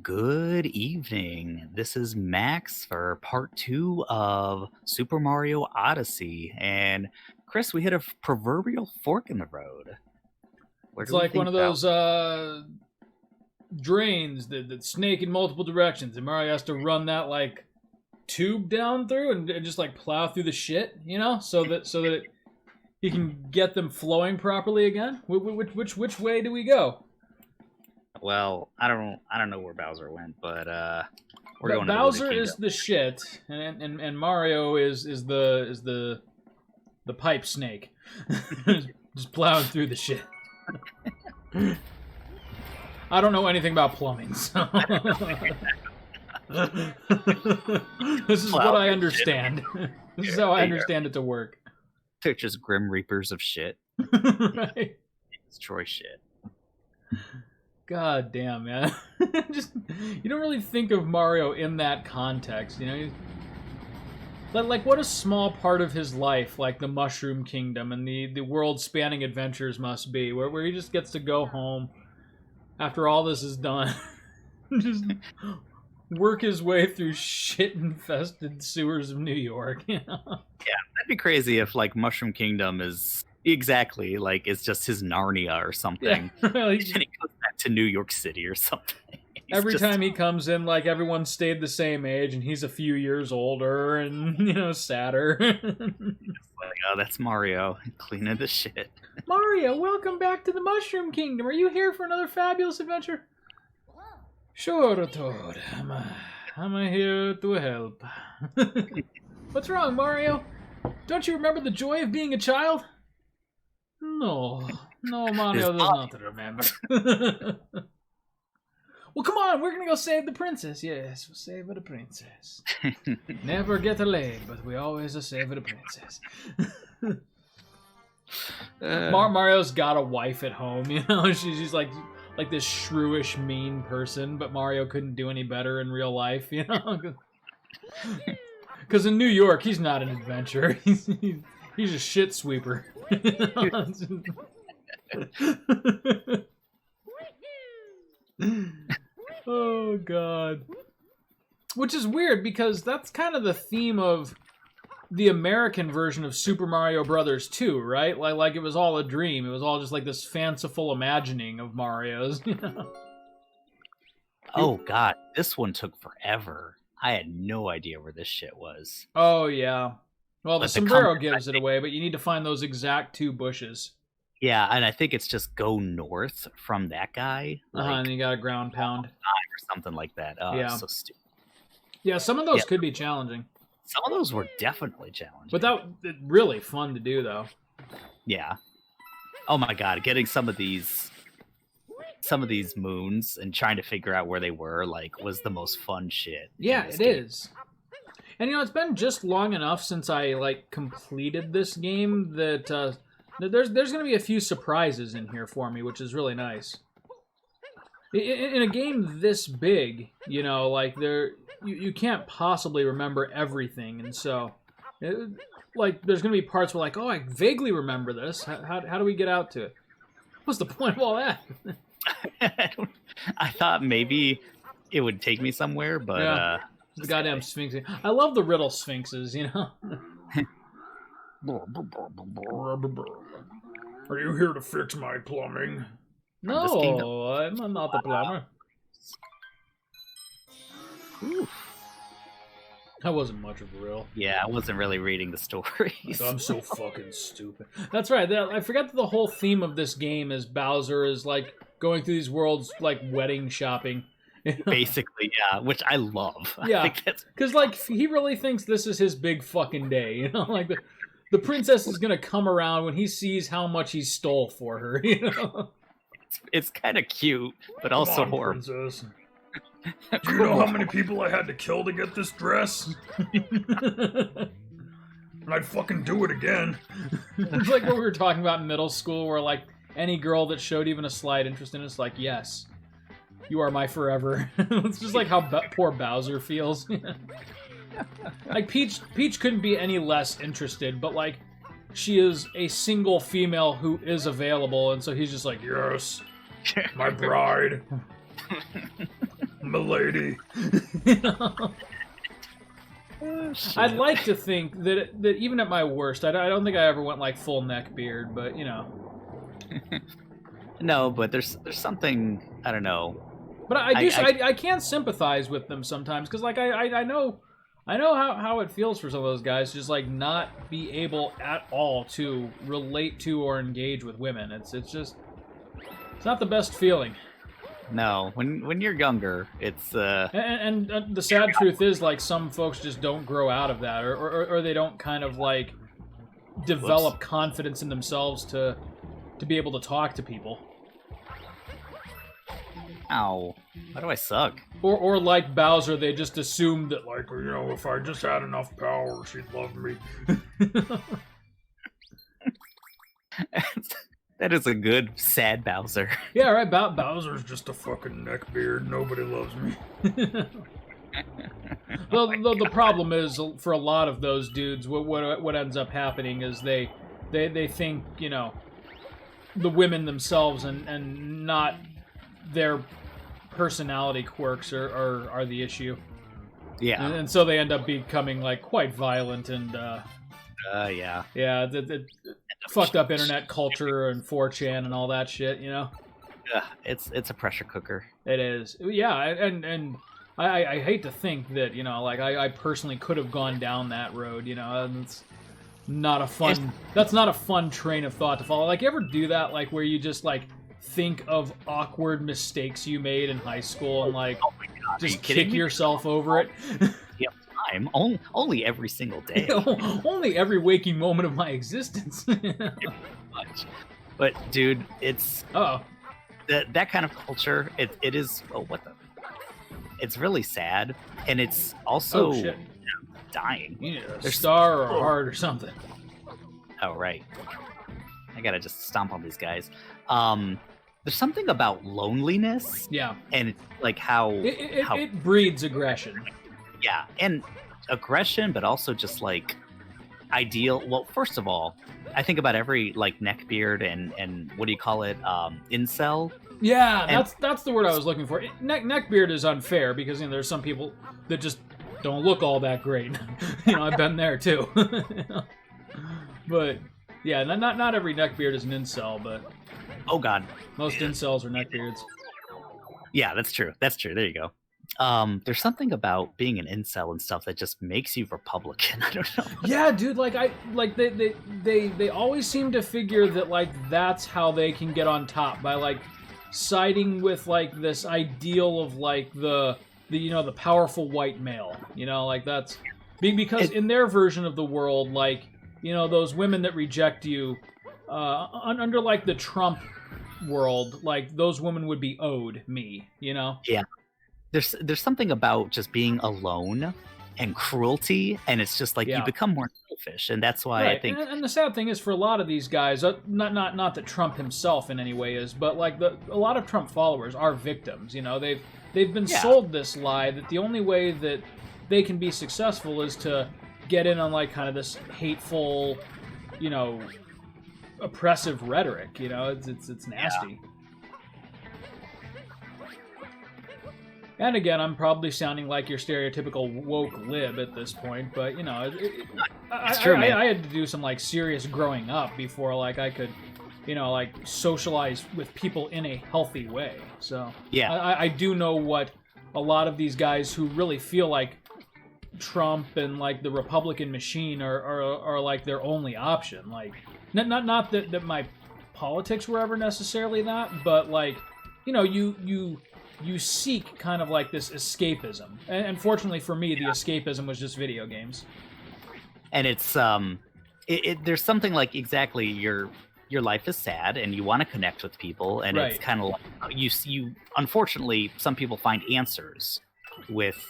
Good evening. This is Max for part two of Super Mario Odyssey. And Chris, we hit a proverbial fork in the road. Where It's do we like one think of about? those drains that snake in multiple directions, and Mario has to run that like tube down through and just like plow through the shit, so that he can get them flowing properly again. Which way do we go? Well, I don't know where Bowser went, but we're going to the Wooded Bowser Kingdom. is the shit, and Mario is the pipe snake, just plowing through the shit. I don't know anything about plumbing, so this is what I understand. This is how I understand it to work. They're just Grim Reapers of shit. Right? Destroy shit. God damn, man. Just you don't really think of Mario in that context, you know? Like what a small part of his life, like the Mushroom Kingdom and the world-spanning adventures must be, where he just gets to go home after all this is done. Just work his way through shit-infested sewers of New York, you know? Yeah, that'd be crazy if like Mushroom Kingdom is exactly like it's just his Narnia or something. Yeah. And he goes back to New York City or something. Every time he comes in, like, everyone stayed the same age, and he's a few years older and, sadder. Like, oh, that's Mario cleaning the shit. Mario, welcome back to the Mushroom Kingdom. Are you here for another fabulous adventure? Sure, Toad. I'm here to help. What's wrong, Mario? Don't you remember the joy of being a child? No, Mario does not remember. Well, come on, we're gonna go save the princess. Yes, we'll save the princess. Never get laid, but we always save the princess. Mario's got a wife at home, you know? She's like this shrewish, mean person, but Mario couldn't do any better in real life, you know? Because in New York, he's not an adventurer. He's a shit sweeper. Oh, God. Which is weird, because that's kind of the theme of the American version of Super Mario Brothers 2, right? Like it was all a dream. It was all just like this fanciful imagining of Mario's, you know? Oh, God. This one took forever. I had no idea where this shit was. Oh, yeah. Well, the But the sombrero compass, gives it away, but you need to find those exact two bushes. Yeah, and I think it's just go north from that guy. And you got a ground pound. Or something like that. Oh, Yeah. so stupid. Yeah, some of those could be challenging. Some of those were definitely challenging. But really fun to do, though. Yeah. Oh my God, getting some of these moons and trying to figure out where they were, like, was the most fun shit. Yeah, it is. And, it's been just long enough since I, like, completed this game that there's going to be a few surprises in here for me, which is really nice. In a game this big, like, you can't possibly remember everything, and so, like, there's going to be parts where, like, oh, I vaguely remember this. How do we get out to it? What's the point of all that? I thought maybe it would take me somewhere, but yeah. The goddamn Sphinx. I love the riddle sphinxes, Are you here to fix my plumbing? No, I'm not the plumber. Oof. That wasn't much of a riddle. Yeah, I wasn't really reading the stories. I'm so fucking stupid. That's right. I forgot that the whole theme of this game is Bowser is, like, going through these worlds, like, wedding shopping. Basically, yeah, which I love. Yeah, I think that's because, like, he really thinks this is his big fucking day, Like, the princess is gonna come around when he sees how much he stole for her, It's kind of cute, but also horrible. Princess. Do you know how many people I had to kill to get this dress? And I'd fucking do it again. It's like what we were talking about in middle school, where, like, any girl that showed even a slight interest in it's like, yes, you are my forever. It's just like how poor Bowser feels. Like, Peach couldn't be any less interested, but, like, she is a single female who is available, and so he's just like, yes, my bride. Milady. You know? Oh, shit. I'd like to think that even at my worst, I don't think I ever went like full Neckbeard, but you know. No, but there's something, I don't know. But I can sympathize with them sometimes because like I know how it feels for some of those guys to just like not be able at all to relate to or engage with women. It's not the best feeling. No, when you're younger, it's And the sad truth is like some folks just don't grow out of that, or they don't kind of like develop confidence in themselves to be able to talk to people. ow, why do I suck? Or like Bowser, they just assume that like, you know, if I just had enough power, she'd love me. That is a good sad Bowser. Yeah, right. Bowser's Just a fucking neckbeard. Nobody loves me. the problem is for a lot of those dudes, what ends up happening is they think, you know, the women themselves and not their personality quirks are the issue. Yeah. And so they end up becoming like quite violent and Yeah. yeah, the fucked up internet culture and 4chan and all that shit, you know. It's a pressure cooker. It is. Yeah, and I hate to think that, you know, like I personally could have gone down that road, you know, and it's not a fun that's not a fun train of thought to follow. Like, you ever do that, like where you just like think of awkward mistakes you made in high school and like just kick yourself over it? Yep, time. Only every single day. Only every waking moment of my existence. Much. But dude, it's Oh. that kind of culture. It is. Oh, what the? It's really sad, and it's also shit. dying. You need a There's- star or a heart or something. Oh right. I gotta just stomp on these guys. There's something about loneliness Yeah. and like how It breeds aggression. yeah, and aggression, but also just like ideal. Well, first of all, I think about every like neckbeard and what do you call it? Incel. Yeah, And- that's the word I was looking for. Neckbeard is unfair because, you know, there's some people that just don't look all that great. You know, I've been there too. You know? But yeah, not every neckbeard is an incel, but Oh god. most incels are neckbeards. Yeah, that's true. That's true. There you go. There's something about being an incel and stuff that just makes you Republican. I don't know. Yeah, dude, they always seem to figure that like that's how they can get on top by like siding with like this ideal of like the you know, the powerful white male. You know, like that's because in their version of the world, like, you know, those women that reject you under like the Trump world, like those women would be owed me, you know? There's something about just being alone and cruelty, and it's just like Yeah. you become more selfish, and that's why Right. I think And the sad thing is for a lot of these guys, not that Trump himself in any way is, but like a lot of Trump followers are victims. You know, they've been Yeah. sold this lie that the only way that they can be successful is to get in on like kind of this hateful, you know, oppressive rhetoric. You know, it's nasty. And again, I'm probably sounding like your stereotypical woke lib at this point, but you know, It's true, man. I had to do some like serious growing up before like I could, you know, like socialize with people in a healthy way. So yeah, I do know what a lot of these guys who really feel like Trump and like the Republican machine are like their only option. Like not that my politics were ever necessarily that, but like, you know, you seek kind of like this escapism. And fortunately for me, the escapism was just video games. and it's there's something like exactly your life is sad and you want to connect with people, and Right. it's kind of like you unfortunately some people find answers with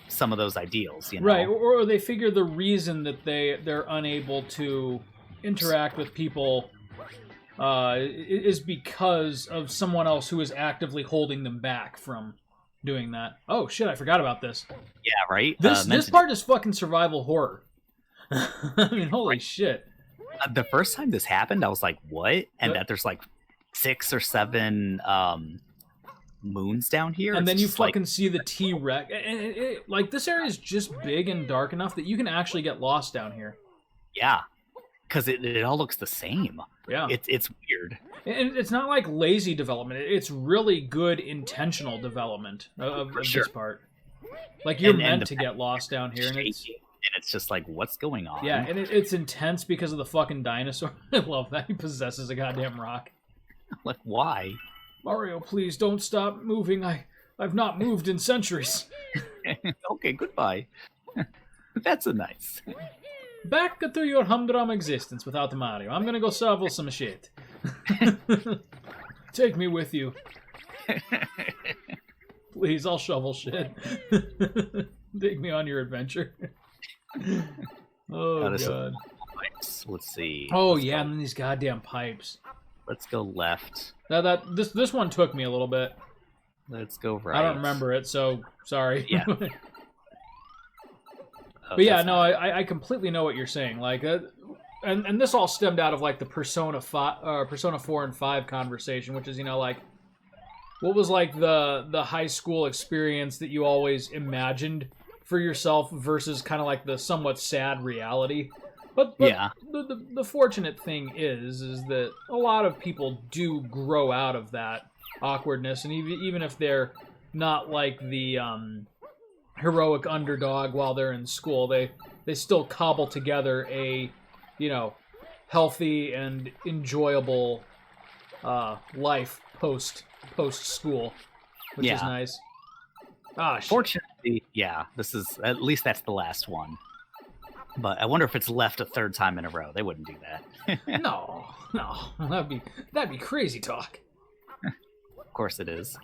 some of those ideals, you know. Right, or they figure the reason that they're unable to interact with people is because of someone else who is actively holding them back from doing that. Oh shit, I forgot about this. Yeah, right. This part is fucking survival horror. I mean, holy shit. The first time this happened, I was like, "What?" And What? that there's like 6 or 7 moons down here. And It's then you just fucking see the T-Rex. Like, this area is just big and dark enough that you can actually get lost down here. Yeah, because it all looks the same. Yeah. It's weird. And it's not like lazy development. It's really good intentional development of sure. this part. Like, you're And meant the to get lost down here. And it's, shaking, and it's just like, what's going on? yeah, and it's intense because of the fucking dinosaur. I love that. He possesses a goddamn rock. Like, why? Mario, please don't stop moving. I've not moved in centuries. Okay, goodbye. That's a nice. Back to your humdrum existence without Mario. I'm gonna go shovel some shit. Take me with you. Please, I'll shovel shit. Take me on your adventure. Oh, God. Pipes. Let's see. Oh, Let's yeah, go. and then these goddamn pipes. Let's go left. Now this one took me a little bit. Let's go right. I don't remember it, so sorry. Yeah. But yeah, no, I completely know what you're saying. Like, and this all stemmed out of like the Persona 4 and 5 conversation, which is, you know, like, what was like the high school experience that you always imagined for yourself versus kind of like the somewhat sad reality. But yeah, the fortunate thing is that a lot of people do grow out of that awkwardness, and even if they're not like the heroic underdog while they're in school, they still cobble together a, you know, healthy and enjoyable life post school, which is nice. Ah, shit. Fortunately, yeah, this is at least that's the last one. But I wonder if it's left a third time in a row. They wouldn't do that. No, that'd be crazy talk. Of course it is.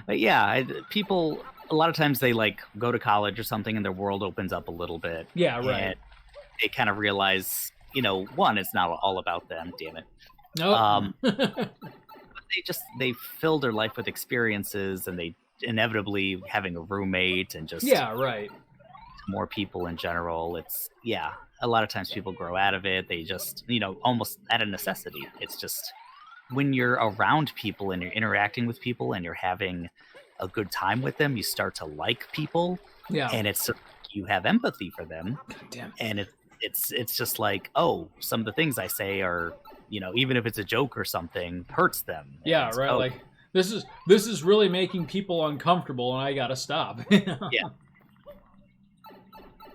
But yeah, people a lot of times they like go to college or something and their world opens up a little bit. Yeah, right. And they kind of realize, you know, one, it's not all about them, damn it. No. They fill their life with experiences, and they inevitably having a roommate and just yeah, right. more people in general. It's a lot of times people grow out of it. They just, you know, almost out of necessity. It's just when you're around people and you're interacting with people and you're having a good time with them, you start to like people. Yeah. And it's you have empathy for them. God damn. And it's just like, oh, some of the things I say are, you know, even if it's a joke or something, hurts them. Yeah, and, right. oh, Like this is really making people uncomfortable, and I gotta stop. Yeah.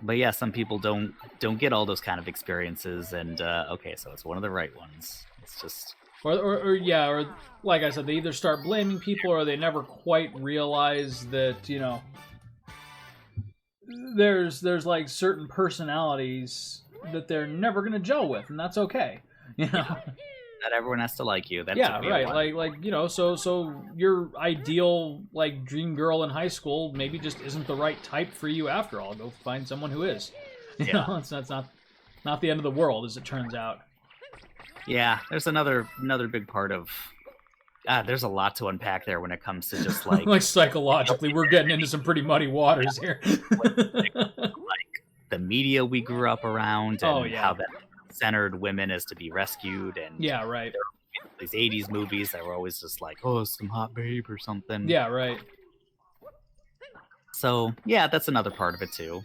But yeah, some people don't get all those kind of experiences, and okay, so it's one of the right ones. It's just or like I said, they either start blaming people or they never quite realize that, you know, there's like certain personalities that they're never gonna gel with, and that's okay. You know? not everyone has to like you. That yeah, took me a right. while. Like you know, so your ideal like dream girl in high school maybe just isn't the right type for you after all. Go find someone who is. You know, that's not the end of the world, as it turns out. Yeah, there's another big part of. There's a lot to unpack there when it comes to just like like psychologically, we're getting into some pretty muddy waters here. like the media we grew up around, and how that centered women as to be rescued, and yeah, right. These 80s movies that were always just like, oh, some hot babe or something. Yeah, right. So yeah, that's another part of it too.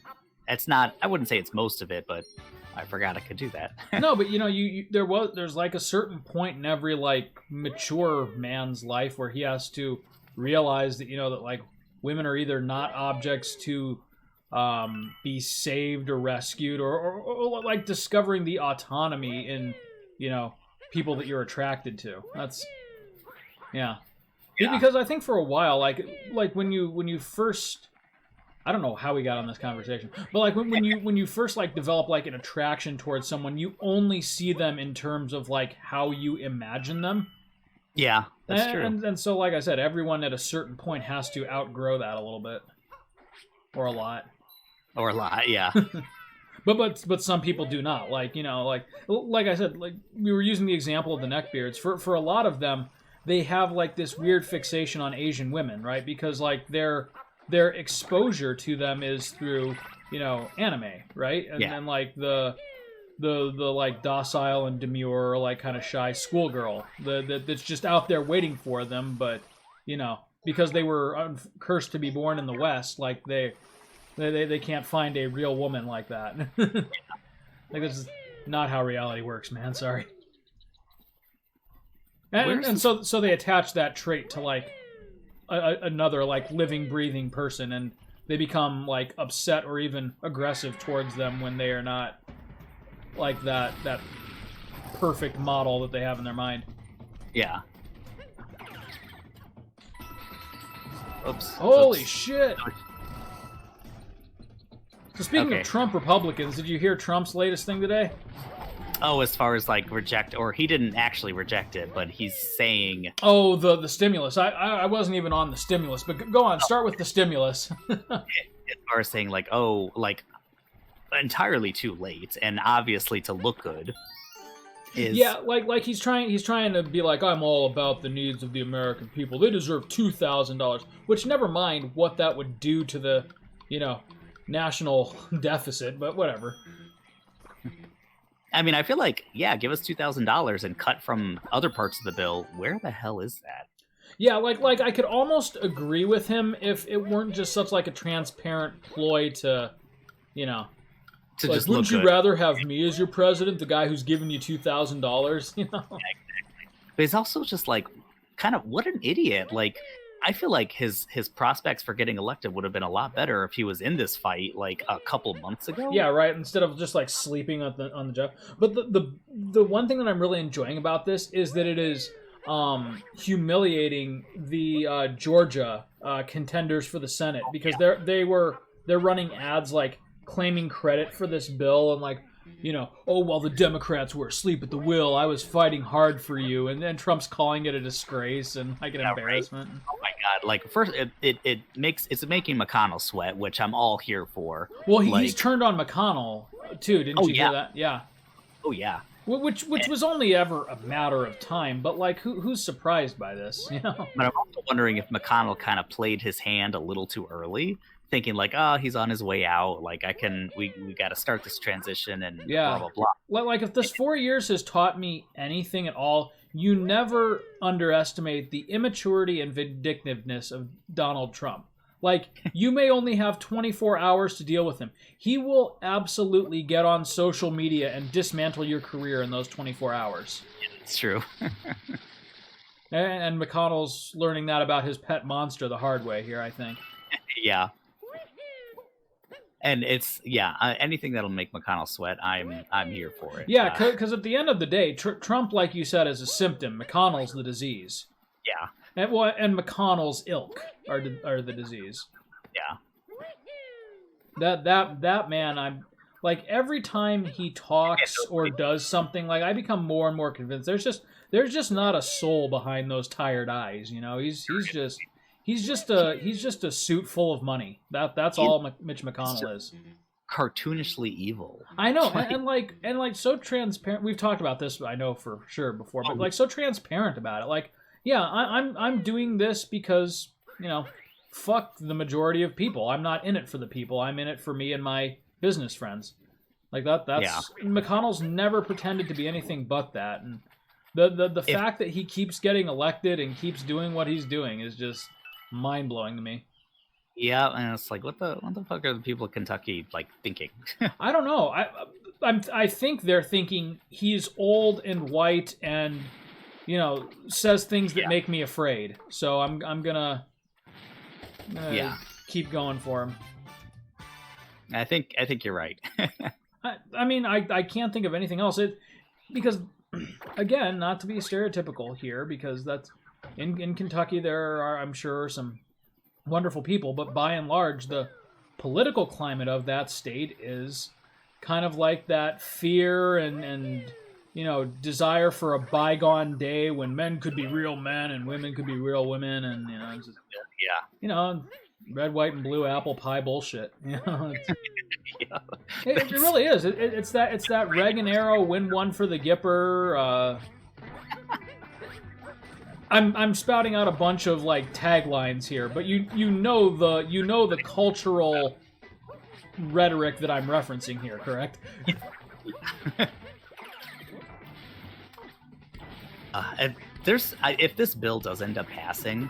It's not. I wouldn't say it's most of it, but I forgot I could do that. No, but you know, there's like a certain point in every like mature man's life where he has to realize that, you know, that like women are either not objects to be saved or rescued, or like discovering the autonomy in, you know, people that you're attracted to. That's because I think for a while, like when you first, I don't know how we got on this conversation, but like when you first like develop like an attraction towards someone, you only see them in terms of like how you imagine them. Yeah, that's true. And so, like I said, everyone at a certain point has to outgrow that a little bit, or a lot. Or a lot, yeah. But some people do not. Like, you know, like I said, like we were using the example of the Neckbeards. For a lot of them, they have like this weird fixation on Asian women, right? Because like their exposure to them is through, you know, anime, right? And then like the like docile and demure, like kind of shy schoolgirl that's just out there waiting for them, but because they were cursed to be born in the West, like they can't find a real woman like that. Like, this is not how reality works, man. Sorry. And so they attach that trait to like another like living, breathing person, and they become like upset or even aggressive towards them when they are not like that perfect model that they have in their mind. Yeah. Oops. Holy shit! So speaking Okay. of Trump Republicans, did you hear Trump's latest thing today? Oh, as far as like reject, or he didn't actually reject it, but he's saying, Oh, the stimulus. I wasn't even on the stimulus, but go on. Start with the stimulus. as far as saying like, oh, like entirely too late, and obviously to look good. Yeah, like he's trying to be like, I'm all about the needs of the American people. They deserve $2,000, which never mind what that would do to the, national deficit, but whatever. I mean, I feel like, yeah, give us $2,000 and cut from other parts of the bill. Where the hell is that? Yeah, like I could almost agree with him if it weren't just such like a transparent ploy to, To like, just wouldn't look you good. rather have me as your president, the guy who's giving you $2,000? But he's also just like, kind of, what an idiot. Like, I feel like his prospects for getting elected would have been a lot better if he was in this fight like a couple months ago. Yeah, right. Instead of just like sleeping on the job. But the one thing that I'm really enjoying about this is that it is humiliating the Georgia contenders for the Senate, because they're running ads like claiming credit for this bill and like, oh, while the Democrats were asleep at the wheel, I was fighting hard for you, and then Trump's calling it a disgrace and like an embarrassment. Right? Oh my god! Like, first, it's making McConnell sweat, which I'm all here for. Well, he's turned on McConnell too, didn't you hear that? Yeah. Oh yeah. Which was only ever a matter of time, but like who's surprised by this? But I'm also wondering if McConnell kind of played his hand a little too early, thinking like, oh, he's on his way out. Like, we got to start this transition and blah blah blah. Like, if this 4 years has taught me anything at all, you never underestimate the immaturity and vindictiveness of Donald Trump. Like, you may only have 24 hours to deal with him. He will absolutely get on social media and dismantle your career in those 24 hours. Yeah, it's true. And McConnell's learning that about his pet monster the hard way here, I think. Yeah. And it's anything that'll make McConnell sweat, I'm here for it. Yeah, because at the end of the day, Trump, like you said, is a symptom. McConnell's the disease. Yeah. And McConnell's ilk are the disease. Yeah. That man, I'm like, every time he talks or does something, like, I become more and more convinced there's just not a soul behind those tired eyes. He's just a suit full of money. That's all Mitch McConnell is. Cartoonishly evil. I know, and like so transparent. We've talked about this, I know for sure before, but like so transparent about it. Like, yeah, I'm doing this because fuck the majority of people. I'm not in it for the people. I'm in it for me and my business friends. Like that's McConnell's never pretended to be anything but that, and the fact that he keeps getting elected and keeps doing what he's doing is just mind blowing to me. Yeah, and it's like, what the fuck are the people of Kentucky like thinking? I don't know. I think they're thinking he's old and white and says things that make me afraid. So I'm gonna keep going for him. I think you're right. I mean, I can't think of anything else. Because again, not to be stereotypical here, because that's in Kentucky there are, I'm sure, some wonderful people, but by and large the political climate of that state is kind of like that fear and desire for a bygone day when men could be real men and women could be real women, and red, white, and blue apple pie bullshit. It really is. It's that Reagan era win one for the Gipper. I'm spouting out a bunch of like taglines here, but you know the cultural rhetoric that I'm referencing here, correct? If this bill does end up passing,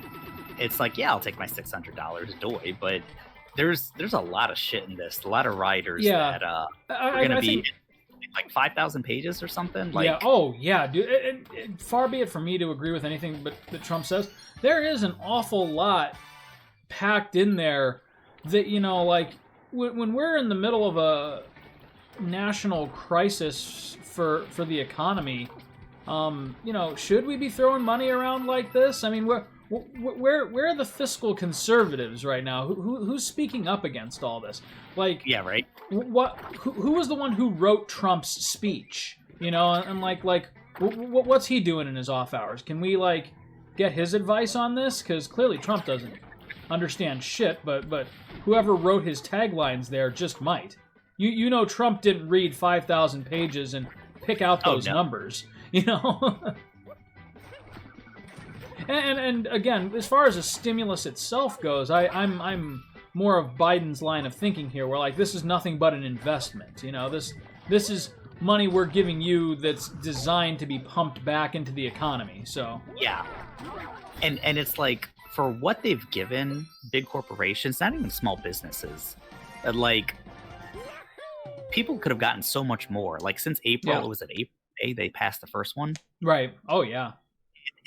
it's like, yeah, I'll take my $600 doy, but there's a lot of shit in this, a lot of writers that are going to be like 5,000 pages or something. Like, yeah. Oh, yeah, dude. And far be it from me to agree with anything that Trump says. There is an awful lot packed in there that, you know, like when we're in the middle of a national crisis for the economy, you know, should we be throwing money around like this? I mean, where are the fiscal conservatives right now? Who's speaking up against all this? Like, yeah, right. Who was the one who wrote Trump's speech? You know, and what's he doing in his off hours? Can we like get his advice on this? Because clearly Trump doesn't understand shit. But whoever wrote his taglines there just might. You know, Trump didn't read 5,000 pages and pick out those numbers. You know. And again, as far as the stimulus itself goes, I'm more of Biden's line of thinking here, where like this is nothing but an investment. You know, this is money we're giving you that's designed to be pumped back into the economy. So yeah, and it's like for what they've given big corporations, not even small businesses, like people could have gotten so much more. Like since April, it was at April they passed the first one, right? Oh yeah.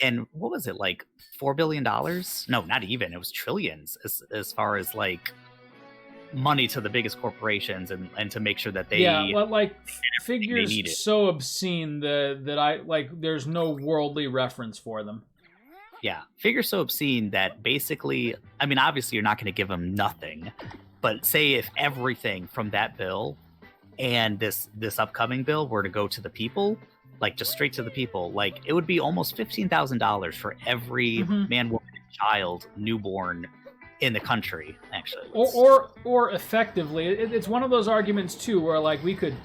And what was it, like $4 billion? No, not even. It was trillions as far as like money to the biggest corporations and to make sure that they well, like figures so obscene that I like there's no worldly reference for them. Yeah, figures so obscene that basically, I mean, obviously you're not going to give them nothing, but say if everything from that bill and this upcoming bill were to go to the people, like just straight to the people, like it would be almost $15,000 for every man, woman, and child, newborn in the country, actually. Or effectively, it's one of those arguments too, where like we could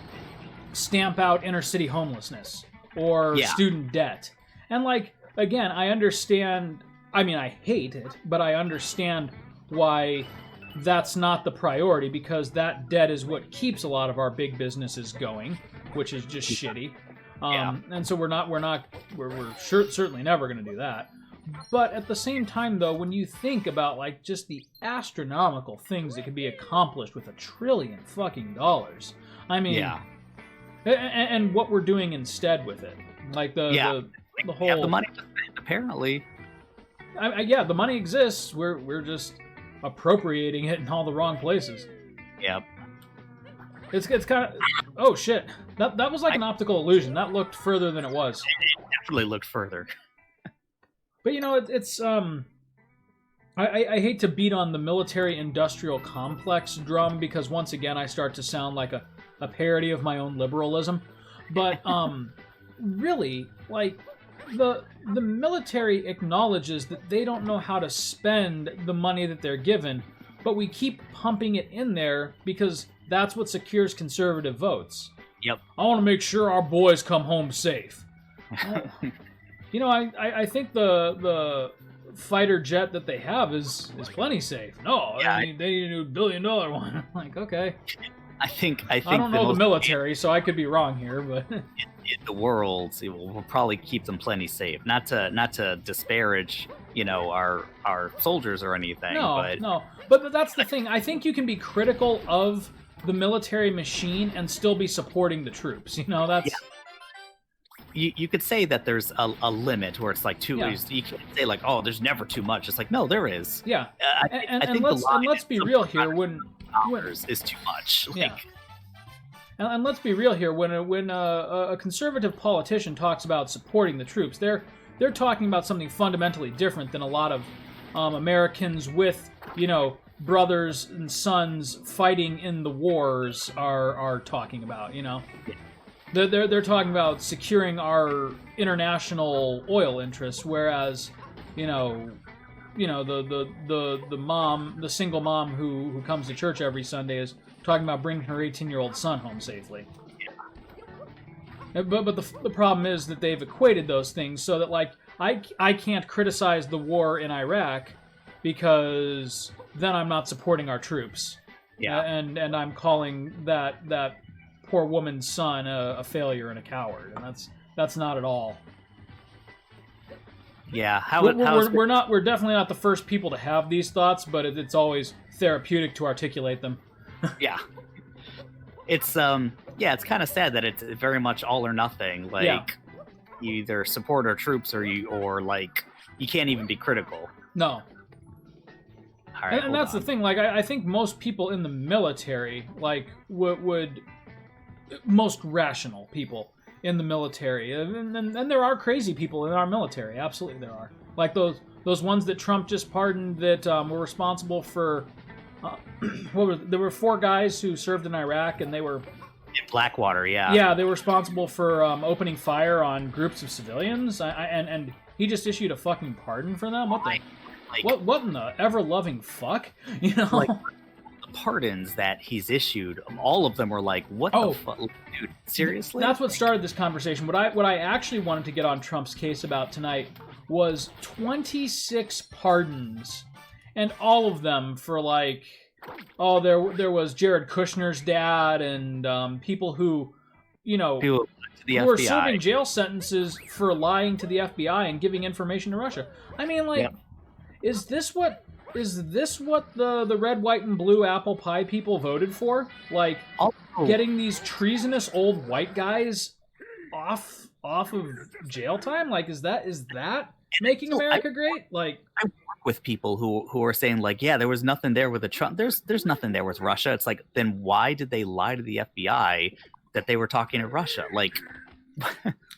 stamp out inner city homelessness or student debt, and like again, I understand. I mean, I hate it, but I understand why that's not the priority, because that debt is what keeps a lot of our big businesses going, which is just shitty. And so we're certainly never going to do that. But at the same time, though, when you think about like just the astronomical things that could be accomplished with $1 trillion fucking dollars, I mean, and what we're doing instead with it, like the whole the money apparently. The money exists. We're just appropriating it in all the wrong places. Yep. It's kind of oh shit. That was like an optical illusion. That looked further than it was. It definitely looked further. But you know, it's I hate to beat on the military-industrial complex drum, because once again I start to sound like a parody of my own liberalism. But really, like the military acknowledges that they don't know how to spend the money that they're given, but we keep pumping it in there because that's what secures conservative votes. Yep. I want to make sure our boys come home safe. You know, I think the fighter jet that they have is plenty safe. No, they need a new $1 billion one. I'm like, okay. I think I don't know the military, so I could be wrong here, but in the world, we'll probably keep them plenty safe. Not to disparage, you know, our soldiers or anything. No. But that's the thing. I think you can be critical of the military machine and still be supporting the troops. You know, that's. Yeah. You could say that there's a limit where it's like too. Yeah. You can't say like, oh, there's never too much. It's like, no, there is. Yeah. I think let's be real here. When is too much. Like, yeah. And let's be real here. When a conservative politician talks about supporting the troops, they're talking about something fundamentally different than a lot of Americans with, you know, brothers and sons fighting in the wars are talking about. You know. They're talking about securing our international oil interests, whereas, you know, the mom, the single mom who comes to church every Sunday is talking about bringing her 18-year-old son home safely. Yeah. But the problem is that they've equated those things so that like I can't criticize the war in Iraq because then I'm not supporting our troops. Yeah. And I'm calling that poor woman's son a failure and a coward, and that's not at all. Yeah, We're definitely not the first people to have these thoughts, but it's always therapeutic to articulate them. Yeah. It's it's kind of sad that it's very much all or nothing. Like you either support our troops or you can't even be critical. No. All right, and that's the thing. Like I think most people in the military would most rational people in the military, and there are crazy people in our military. Absolutely, there are. Like those ones that Trump just pardoned that were responsible for. There were 4 guys who served in Iraq, and they were in Blackwater. Yeah. Yeah, they were responsible for opening fire on groups of civilians. And he just issued a fucking pardon for them. What the? What in the ever-loving fuck? You know. Like, the pardons that he's issued, all of them were like, what the fuck, dude? Seriously? That's what started this conversation. What I actually wanted to get on Trump's case about tonight was 26 pardons, and all of them for there was Jared Kushner's dad and people who, who were serving jail sentences for lying to the FBI and giving information to Russia. I mean, is this what the red, white, and blue apple pie people voted for? Getting these treasonous old white guys off of jail time? Is that making America great? I work with people who are saying there was nothing there with the Trump. There's nothing there with Russia. It's like, then why did they lie to the FBI that they were talking to Russia?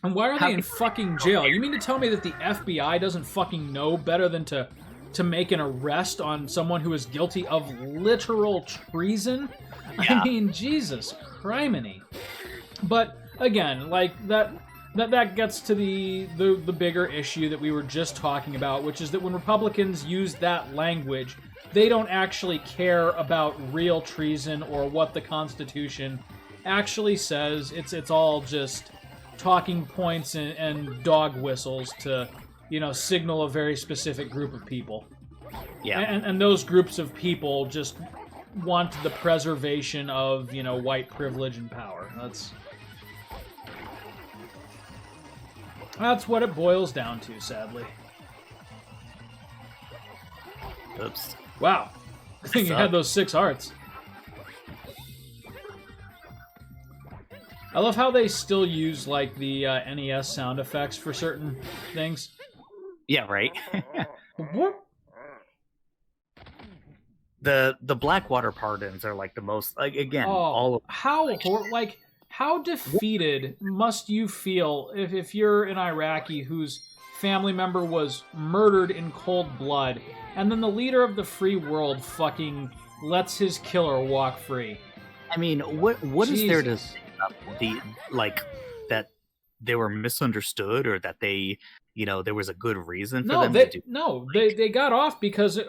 And why are they in fucking jail? You mean to tell me that the FBI doesn't fucking know better than to make an arrest on someone who is guilty of literal treason? Yeah. I mean, Jesus criminy. But again, that gets to the bigger issue that we were just talking about, which is that when Republicans use that language, they don't actually care about real treason or what the Constitution actually says. It's all just talking points and dog whistles to signal a very specific group of people. Yeah. And those groups of people just want the preservation of, white privilege and power. That's what it boils down to, sadly. Oops. Wow. I think you had those 6 hearts. I love how they still use, the NES sound effects for certain things. Yeah, right. What? The Blackwater pardons are the most all of how defeated must you feel if you're an Iraqi whose family member was murdered in cold blood, and then the leader of the free world fucking lets his killer walk free? I mean, what is there to say about that they were misunderstood, or that they there was a good reason for them to do? No, they got off because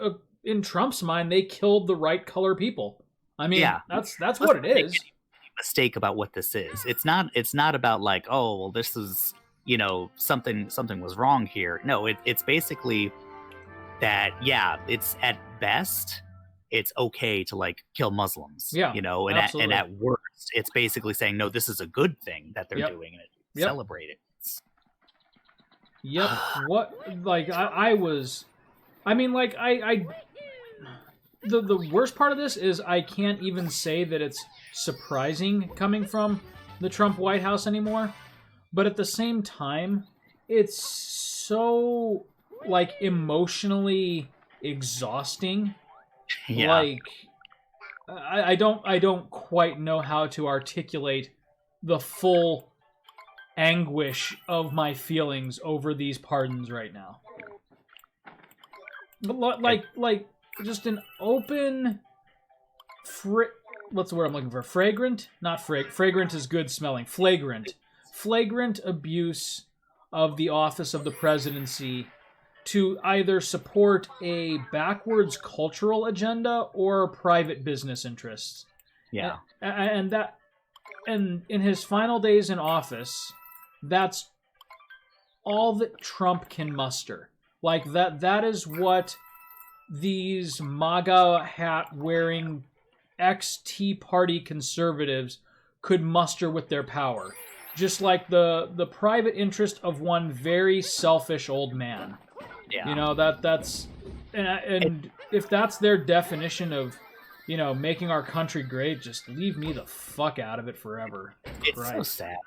in Trump's mind they killed the right color people. I mean, that's what it is. Mistake about what this is. It's not about this is something was wrong here. No, it's basically that it's at best it's okay to kill Muslims. And at worst it's basically saying no, this is a good thing that they're doing, and celebrate it. Yep. What the worst part of this is I can't even say that it's surprising coming from the Trump White House anymore, but at the same time, it's so emotionally exhausting. Yeah. I don't quite know how to articulate the full anguish of my feelings over these pardons right now. But just an open, what's the word I'm looking for? Fragrant? Not fragrant is good smelling. Flagrant abuse of the office of the presidency to either support a backwards cultural agenda or private business interests. Yeah. And in his final days in office, that's all that Trump can muster. That is what these MAGA hat wearing ex-Tea Party conservatives could muster with their power. Just like the private interest of one very selfish old man. Yeah. You know, that's and if that's their definition of, you know, making our country great, just leave me the fuck out of it forever. It's so Christ. sad.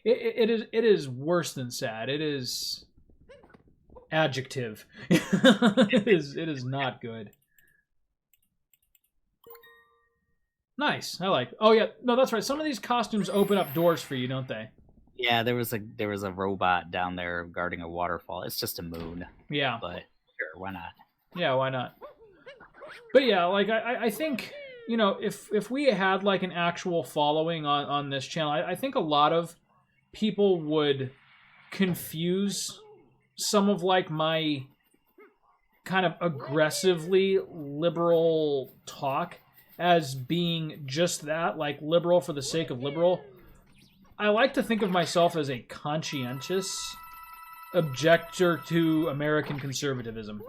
It is worse than sad. It is adjective. It is not good. Nice. I like. Oh yeah, no, that's right. Some of these costumes open up doors for you, don't they? Yeah, there was a robot down there guarding a waterfall. It's just a moon, Yeah. but sure, why not? Yeah, why not? But yeah, like I think, you know, if we had like an actual following on this channel, I think a lot of people would confuse some of like my kind of aggressively liberal talk as being just that, like liberal for the sake of liberal. I like to think of myself as a conscientious objector to American conservatism.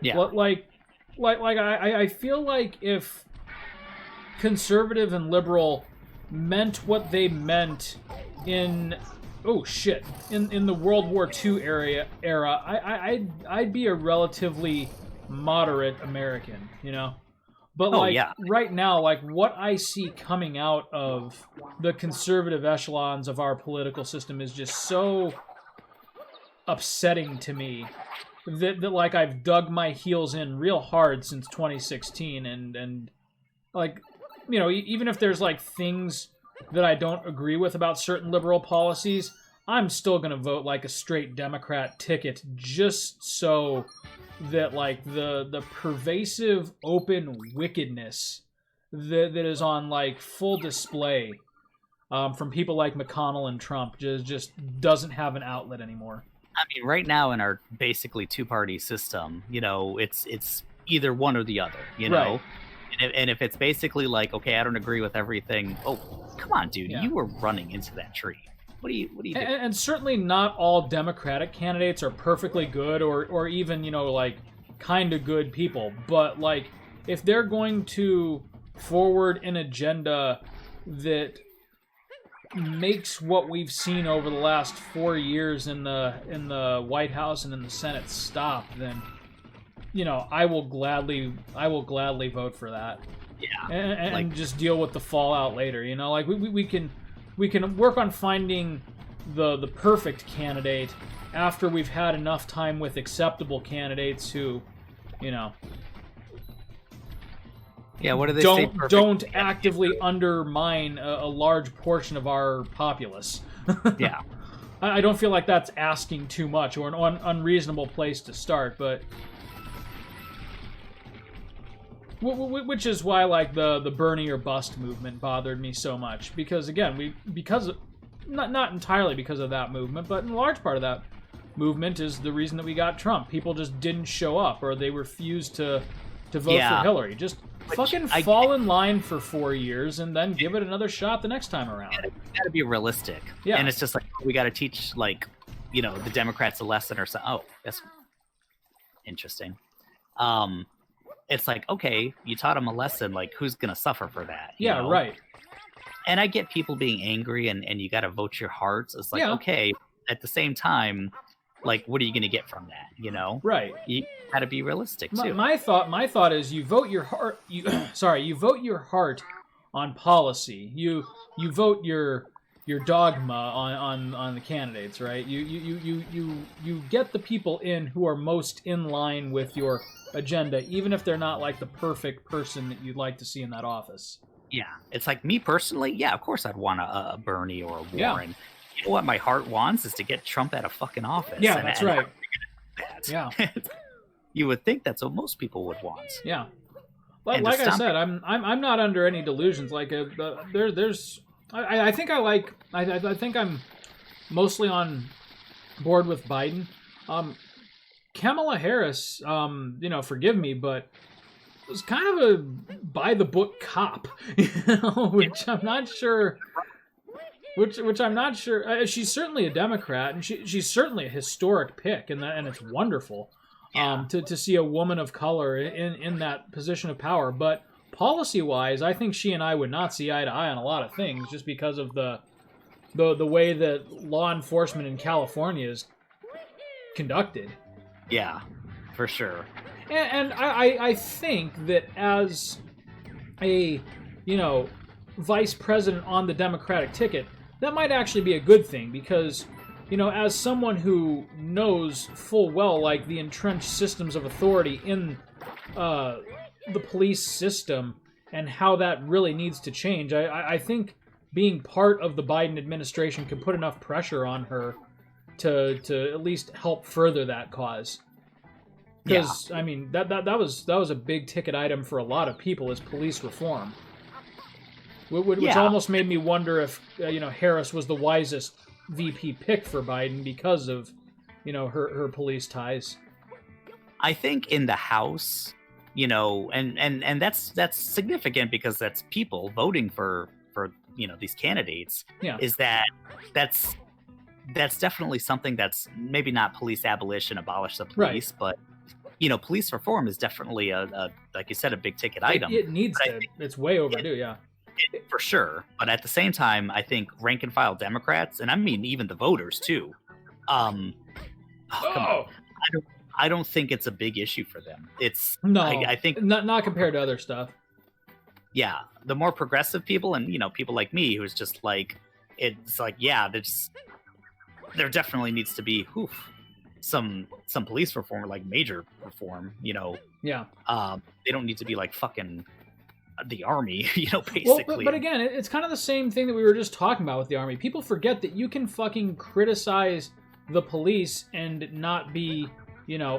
Yeah. I feel like if conservative and liberal meant what they meant in in the World War II era, I'd be a relatively moderate American, you know. But right now, like what I see coming out of the conservative echelons of our political system is just so upsetting to me that like I've dug my heels in real hard since 2016, and like, you know, even if there's like things that I don't agree with about certain liberal policies, I'm still gonna vote like a straight Democrat ticket just so that like the pervasive open wickedness that is on like full display from people like McConnell and Trump just doesn't have an outlet anymore. I mean, right now in our basically two-party system, you know, it's either one or the other, you know? Right. And if it's basically like, okay, I don't agree with everything. Oh, come on, dude, you were running into that tree. What do you do? And certainly not all Democratic candidates are perfectly good or even, you know, like kind of good people. But like if they're going to forward an agenda that makes what we've seen over the last 4 years in the White House and in the Senate stop, then, you know, I will gladly vote for that. Yeah. And like, just deal with the fallout later, you know? Like we can work on finding the perfect candidate after we've had enough time with acceptable candidates who, you know, yeah, what do they say? Don't actively undermine a large portion of our populace. Yeah. I don't feel like that's asking too much or an unreasonable place to start, but which is why like the Bernie or bust movement bothered me so much, because again not entirely because of that movement, but in large part of that movement is the reason that we got Trump. People just didn't show up, or they refused to vote for Hillary. Just fucking fall in line for 4 years and then give it another shot the next time around. You gotta be realistic. Yeah. And it's just like, we gotta teach, like, you know, the Democrats a lesson or something. Oh, that's interesting. It's like, okay, you taught them a lesson, like, who's gonna suffer for that? You know? Right. And I get people being angry and you gotta vote your hearts. It's like, okay, at the same time, like, what are you gonna get from that? You know? Right. You gotta be realistic too. My thought is you vote your heart. You vote your heart on policy. You vote your dogma on the candidates, right? You get the people in who are most in line with your agenda, even if they're not like the perfect person that you'd like to see in that office. Yeah, it's like me personally. Yeah, of course I'd want a Bernie or a Warren. Yeah. You know what my heart wants is to get Trump out of fucking office. Yeah, that's right. Yeah. You would think that's what most people would want. Yeah. Like I said, I'm not under any delusions. Like I think I'm mostly on board with Biden. Kamala Harris, you know, forgive me, but was kind of a by the book cop, you know, which I'm not sure. Which I'm not sure. She's certainly a Democrat, and she's certainly a historic pick, and it's wonderful to see a woman of color in that position of power. But policy-wise, I think she and I would not see eye to eye on a lot of things, just because of the way that law enforcement in California is conducted. Yeah, for sure. And I think that as a, vice president on the Democratic ticket, that might actually be a good thing because, as someone who knows full well, like, the entrenched systems of authority in the police system and how that really needs to change, I think being part of the Biden administration can put enough pressure on her to at least help further that cause. Because, I mean, that was a big ticket item for a lot of people, is police reform. Which almost made me wonder if, Harris was the wisest VP pick for Biden because of, her police ties. I think in the House, and that's significant because that's people voting for these candidates. Yeah. Is that's definitely something that's maybe not police abolition, abolish the police, Right. but police reform is definitely a like you said, a big ticket item. It needs to. It's way overdue. Yeah. For sure. But at the same time, I think rank and file Democrats, and I mean even the voters too. Come on. I don't think it's a big issue for them. It's No, I think not compared to other stuff. yeah, the more progressive people and people like me who's just like, it's like, yeah, there definitely needs to be some police reform, like major reform. Yeah. They don't need to be like fucking the army, basically. Well, but again, it's kind of the same thing that we were just talking about with the army. People forget that you can fucking criticize the police and not be,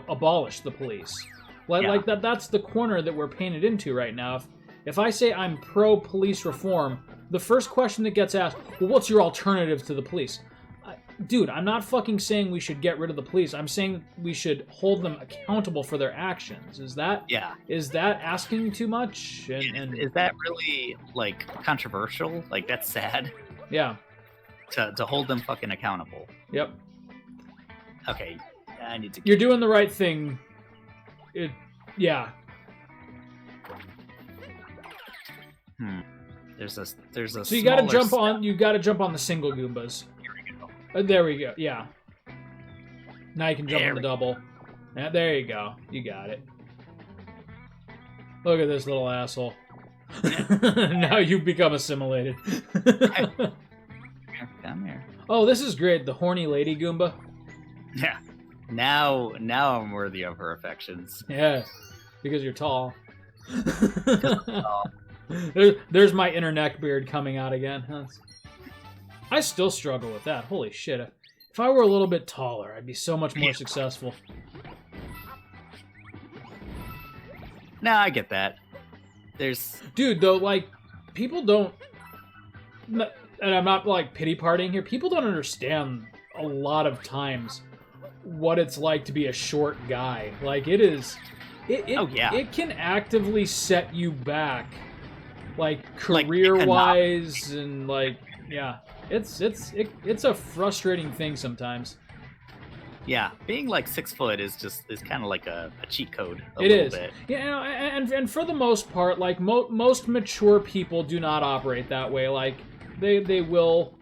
abolish the police. Like that's the corner that we're painted into right now. If I say I'm pro police reform, the first question that gets asked, well, what's your alternative to the police? Dude, I'm not fucking saying we should get rid of the police. I'm saying we should hold them accountable for their actions. Is that asking too much? And is that really like controversial? Like, that's sad. Yeah. To hold them fucking accountable. Yep. Okay, I need to. You're doing the right thing. Yeah. There's a. So you gotta jump on. You gotta jump on the single Goombas. There we go. Yeah. Now you can jump on the double. There you go. You got it. Look at this little asshole. Now you've become assimilated. Come here. Oh, this is great. The horny lady Goomba. Yeah. Now I'm worthy of her affections. Yeah, because you're tall. There's my inner neckbeard coming out again. I still struggle with that. Holy shit. If I were a little bit taller, I'd be so much more successful. No, I get that. Dude, though, like, people don't... And I'm not, like, pity-partying here. People don't understand a lot of times what it's like to be a short guy. Like, it is... It can actively set you back, like, career-wise, and, like, yeah. It's a frustrating thing sometimes. Yeah, being like 6 foot is kind of like a cheat code. It is. Yeah, and for the most part, like most mature people do not operate that way. Like they will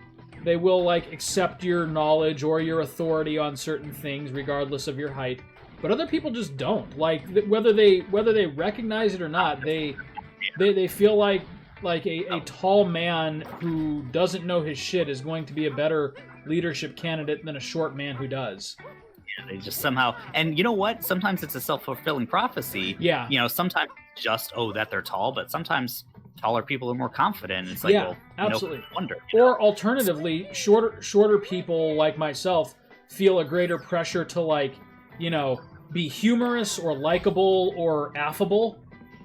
like accept your knowledge or your authority on certain things regardless of your height. But other people just don't. Like whether they recognize it or not, they feel like a tall man who doesn't know his shit is going to be a better leadership candidate than a short man who does. Yeah, they just somehow... And you know what? Sometimes it's a self-fulfilling prophecy. Yeah. Sometimes just, that they're tall, but sometimes taller people are more confident. It's like, yeah, absolutely. Wonder. Or alternatively, shorter people like myself feel a greater pressure to, like, be humorous or likable or affable,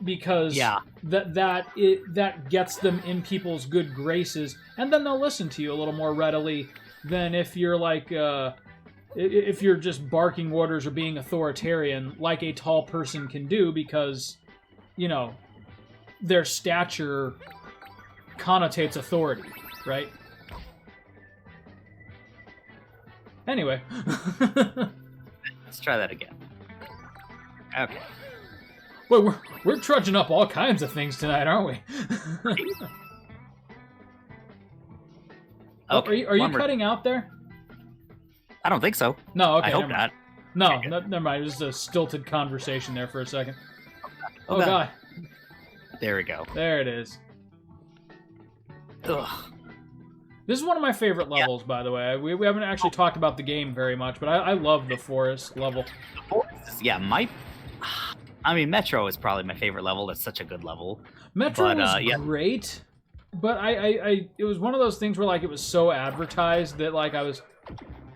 because that gets them in people's good graces, and then they'll listen to you a little more readily than if you're like if you're just barking orders or being authoritarian like a tall person can do, because their stature connotates authority, right? Anyway. Let's try that again. Okay. Well, we're trudging up all kinds of things tonight, aren't we? Okay, are you cutting out there? I don't think so. No, okay. I hope not. No, Okay, never mind. It was a stilted conversation there for a second. Oh, Oh, God. God. There we go. There it is. Ugh. This is one of my favorite levels, by the way. We haven't actually talked about the game very much, but I love the forest level. Yeah, I mean, Metro is probably my favorite level. That's such a good level. Metro But, was yeah. great, but it was one of those things where like it was so advertised that like I was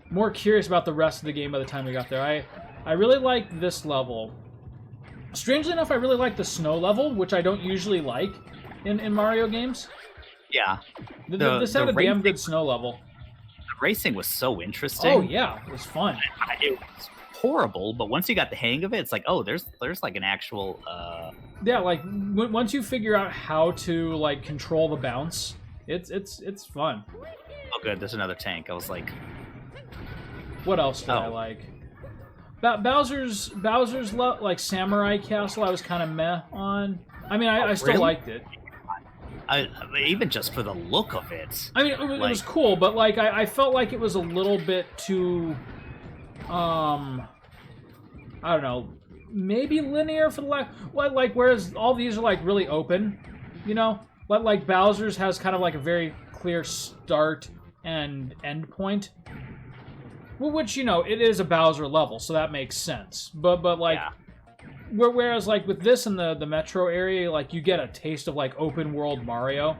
more curious about the rest of the game by the time we got there. I really liked this level. Strangely enough, I really like the snow level, which I don't usually like in Mario games. Yeah. This had a damn good snow level. The racing was so interesting. Oh yeah, it was fun. It was horrible, but once you got the hang of it, it's like, oh, there's like an actual. Yeah, like once you figure out how to like control the bounce, it's fun. Oh, good. There's another tank. I was like, What else did I like? Bowser's like Samurai Castle, I was kind of meh on. I mean, I still really? liked it. Even just for the look of it. I mean, it was cool, but like I felt like it was a little bit too, I don't know, maybe linear for the like. Whereas all these are like really open, you know. Like Bowser's has kind of like a very clear start and end point. Well, which, you know, it is a Bowser level, so that makes sense. But like, Yeah. whereas like with this in the Metro area, like you get a taste of like open world Mario.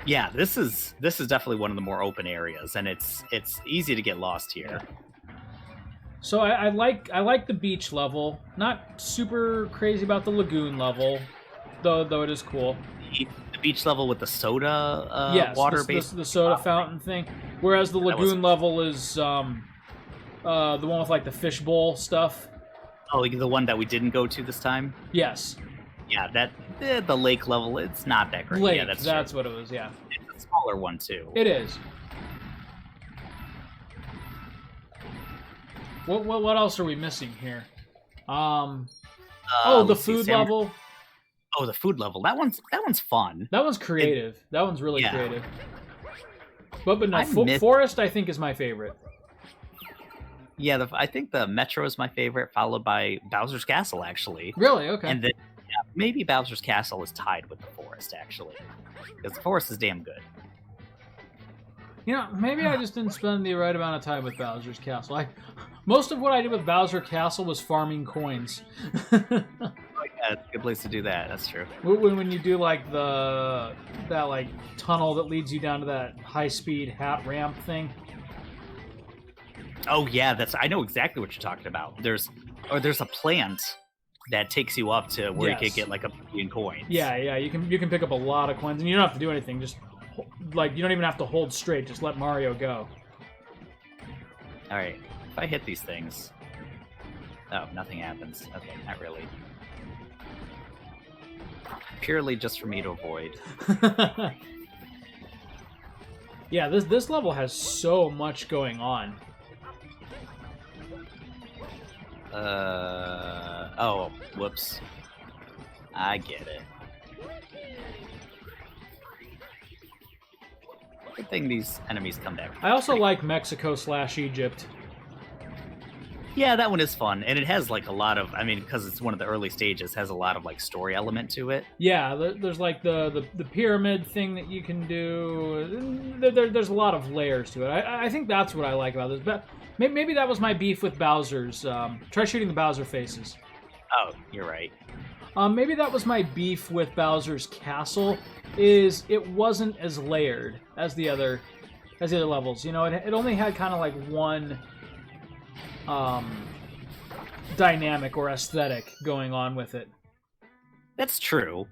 Yeah, this is definitely one of the more open areas, and it's easy to get lost here. So I like the beach level. Not super crazy about the lagoon level, though it is cool. The beach level with the soda Yes, water the soda fountain thing. Whereas the lagoon level is the one with like the fishbowl stuff. Oh, the one that we didn't go to this time. Yes, Yeah, the lake level. It's not that great. lake. Yeah, that's true. what it was. Yeah, It's a smaller one too. it is. What else are we missing here? The let's see, food level. Oh, the food level. That one's fun. That one's creative. That one's really Yeah. creative. But no, I Forest I think is my favorite. Yeah, I think the Metro is my favorite, followed by Bowser's Castle, actually. Really? Okay. And then maybe Bowser's Castle is tied with the Forest, actually, because the Forest is damn good. You know, maybe I just didn't spend the right amount of time with Bowser's Castle. Most of what I did with Bowser Castle was farming coins. Yeah, it's a good place to do that. That's true. When you do like that like tunnel that leads you down to that high-speed hat ramp thing. Oh yeah, I know exactly what you're talking about. There's a plant that takes you up to where you Yes. could get like 1 million coins. Yeah, you can pick up a lot of coins, and you don't have to do anything. Just like you don't even have to hold straight. Just let Mario go. All right. If I hit these things, oh, nothing happens. Okay, not really. Purely just for me to avoid. Yeah, this level has so much going on. Oh, whoops. I get it. Good thing these enemies come back. I also like Mexico/Egypt. Yeah, that one is fun, and it has like a lot of. I mean, because it's one of the early stages, has a lot of like story element to it. Yeah, there's like the pyramid thing that you can do. There's a lot of layers to it. I think that's what I like about this. But maybe that was my beef with Bowser's. Try shooting the Bowser faces. Oh, you're right. Maybe that was my beef with Bowser's Castle. Is it wasn't as layered as the other levels. You know, it only had kind of like one dynamic or aesthetic going on with it. That's true.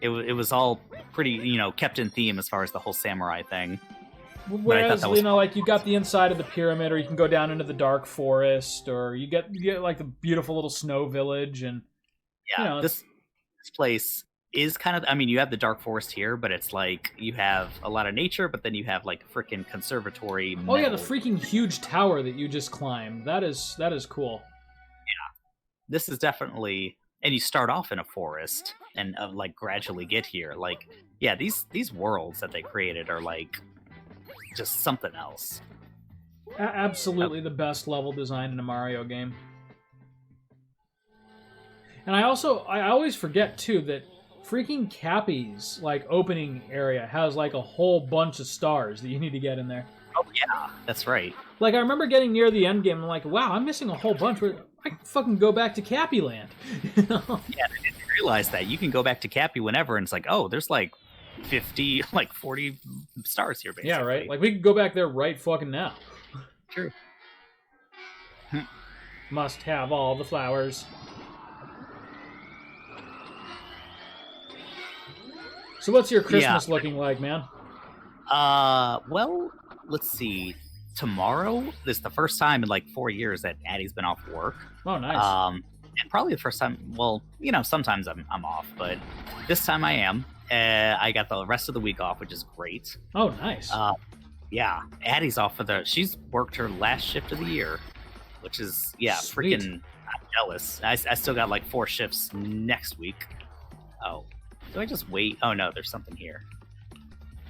It was all pretty, kept in theme as far as the whole samurai thing. Whereas, that was like you got the inside of the pyramid, or you can go down into the dark forest, or you get like the beautiful little snow village, and yeah, this place is kind of. I mean, you have the dark forest here, but it's like you have a lot of nature, but then you have like a freaking conservatory. Oh yeah, the freaking huge tower that you just climbed. That is cool. Yeah, this is definitely. And you start off in a forest, and like gradually get here. Like, yeah, these worlds that they created are like just something else. Absolutely the best level design in a Mario game. And I always forget too that freaking Cappy's like opening area has like a whole bunch of stars that you need to get in there. Oh yeah, that's right. Like I remember getting near the end game and I'm like, wow, I'm missing a whole bunch. I can fucking go back to Cappy Land. You know? Yeah, I didn't realize that. You can go back to Cappy whenever, and it's like, oh, there's like 50, like 40 stars here, basically. Yeah, right? Like, we could go back there right fucking now. True. Must have all the flowers. So what's your Christmas looking like, man? Well, let's see. Tomorrow is the first time in like 4 years that Addie's been off work. Oh, nice. And probably the first time, well, you know, sometimes I'm off, but this time I am. I got the rest of the week off, which is great. Oh, nice. Yeah, Addie's off for she's worked her last shift of the year, which is, yeah, Sweet. freaking, I'm jealous. I still got like 4 shifts next week. Oh, do I just wait? Oh no, there's something here.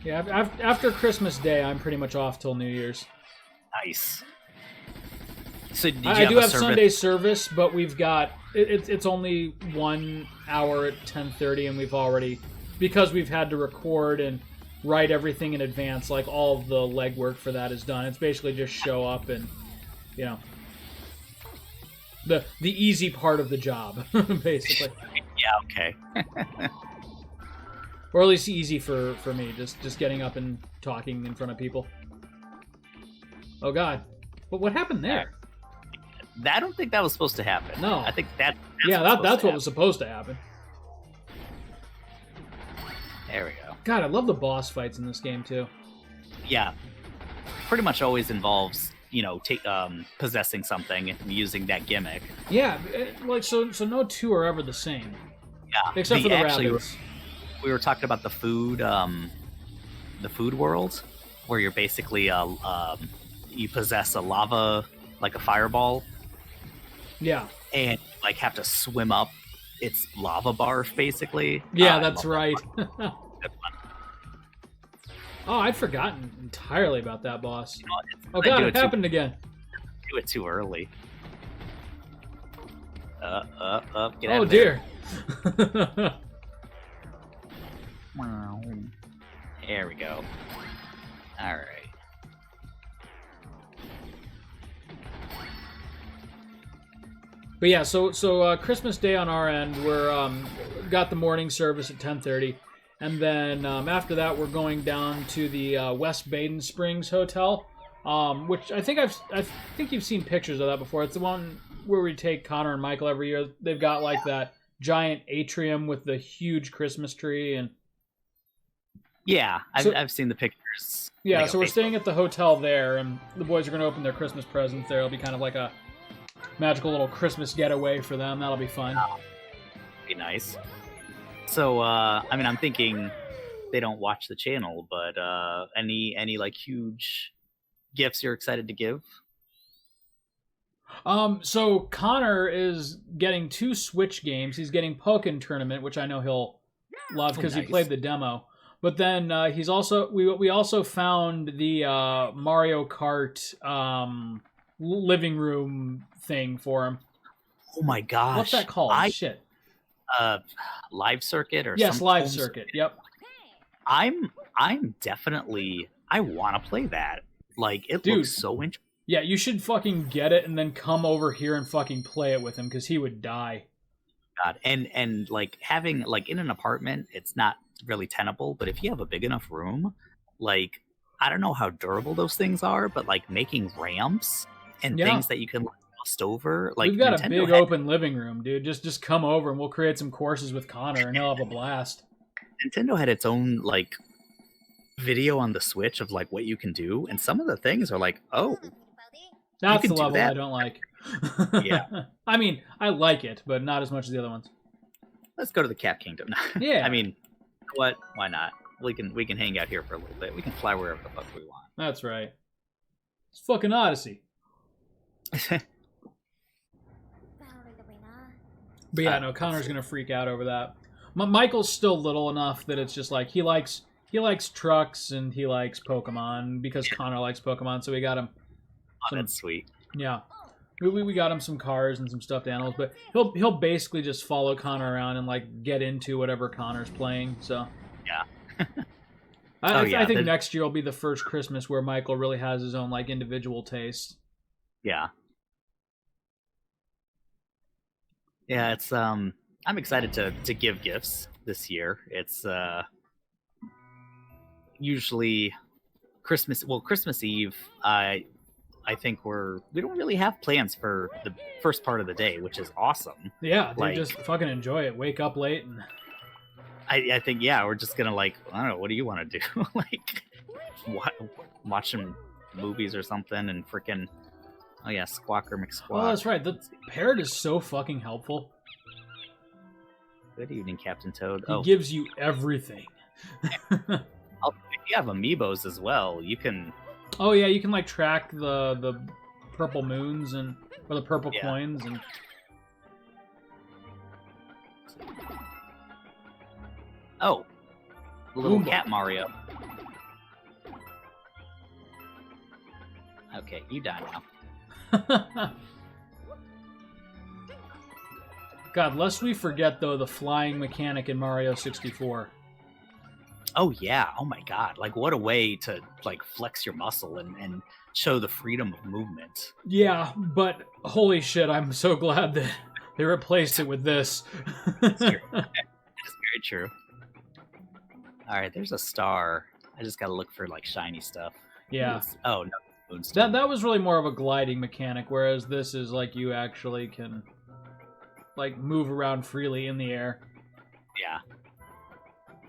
Yeah, after Christmas Day, I'm pretty much off till New Year's. Nice. So did you I do have service? Sunday service, but we've got it's only 1 hour at 10:30, and we've already, because we've had to record and write everything in advance. Like all of the legwork for that is done. It's basically just show up and, you know, the easy part of the job, basically. Yeah. Okay. Or at least easy for me, just getting up and talking in front of people. Oh God, but what happened there? I don't think that was supposed to happen. No. I think that's that's what was supposed to happen. There we go. God, I love the boss fights in this game too. Yeah, pretty much always involves, you know, possessing something and using that gimmick. Yeah, like so no two are ever the same. Yeah, Except for the rabbits. We were talking about the food world, where you're basically you possess a lava, like a fireball. Yeah. And like have to swim up its lava barf, basically. Yeah, that's right. Oh, I'd forgotten entirely about that boss. You know, oh God, it happened again. Do it too early. Get out Oh of dear. there. There we go. All right. But yeah, so Christmas Day on our end, we're got the morning service at 10:30, and then after that we're going down to the West Baden Springs Hotel, which I think you've seen pictures of that before. It's the one where we take Connor and Michael every year. They've got like that giant atrium with the huge Christmas tree and. Yeah, I've seen the pictures. Yeah, like so we're staying at the hotel there, and the boys are going to open their Christmas presents there. It'll be kind of like a magical little Christmas getaway for them. That'll be fun. Be nice. So, I mean, I'm thinking they don't watch the channel, but any like huge gifts you're excited to give? So Connor is getting 2 Switch games. He's getting Pokken Tournament, which I know he'll love because he played the demo. But then he's also we also found the Mario Kart living room thing for him. Oh my gosh! What's that called? Shit. Live circuit or yes, live circuit. Yep. I'm definitely I want to play that. Like it looks so interesting. Yeah, you should fucking get it and then come over here and fucking play it with him because he would die. God, and like having like in an apartment, it's not really tenable. But if you have a big enough room, like I don't know how durable those things are, but like making ramps and things that you can bust over, like we've got Nintendo a big open living room, dude. Just come over and we'll create some courses with Connor and he'll have a blast. Nintendo had its own like video on the Switch of like what you can do, and some of the things are like, oh, that's the level I don't like. Yeah. I mean, I like it, but not as much as the other ones. Let's go to the Cat Kingdom. Yeah. I mean, what? Why not? We can hang out here for a little bit. We can fly wherever the fuck we want. That's right. It's fucking Odyssey. But yeah, no, Connor's gonna freak out over that. Michael's still little enough that it's just like he likes trucks and he likes Pokemon because Connor likes Pokemon, so we got him That's sweet. Yeah. We got him some cars and some stuffed animals, but he'll basically just follow Connor around and like get into whatever Connor's playing. So Yeah. I think next year will be the first Christmas where Michael really has his own like individual taste. Yeah. Yeah, it's I'm excited to give gifts this year. It's usually Christmas Eve. I think we don't really have plans for the first part of the day, which is awesome. Yeah, dude, like, just fucking enjoy it. Wake up late and I think we're just gonna like, I don't know, what do you want to do? Like watch some movies or something and freaking Squawker McSquawk. Oh, that's right. The parrot is so fucking helpful. Good evening, Captain Toad. He gives you everything. If you have amiibos as well, you can. Oh yeah, you can like track the purple moons or the purple coins and. Oh, little Oomba. cat Mario. Okay, you die now. God, lest we forget though the flying mechanic in Mario 64. Oh yeah, oh my god. Like what a way to like flex your muscle and show the freedom of movement. Yeah, but holy shit, I'm so glad that they replaced it with this. It's true. It's very true. Alright, there's a star. I just gotta look for like shiny stuff. Yeah. Oh no, moonstone. That was really more of a gliding mechanic, whereas this is like you actually can like move around freely in the air. Yeah.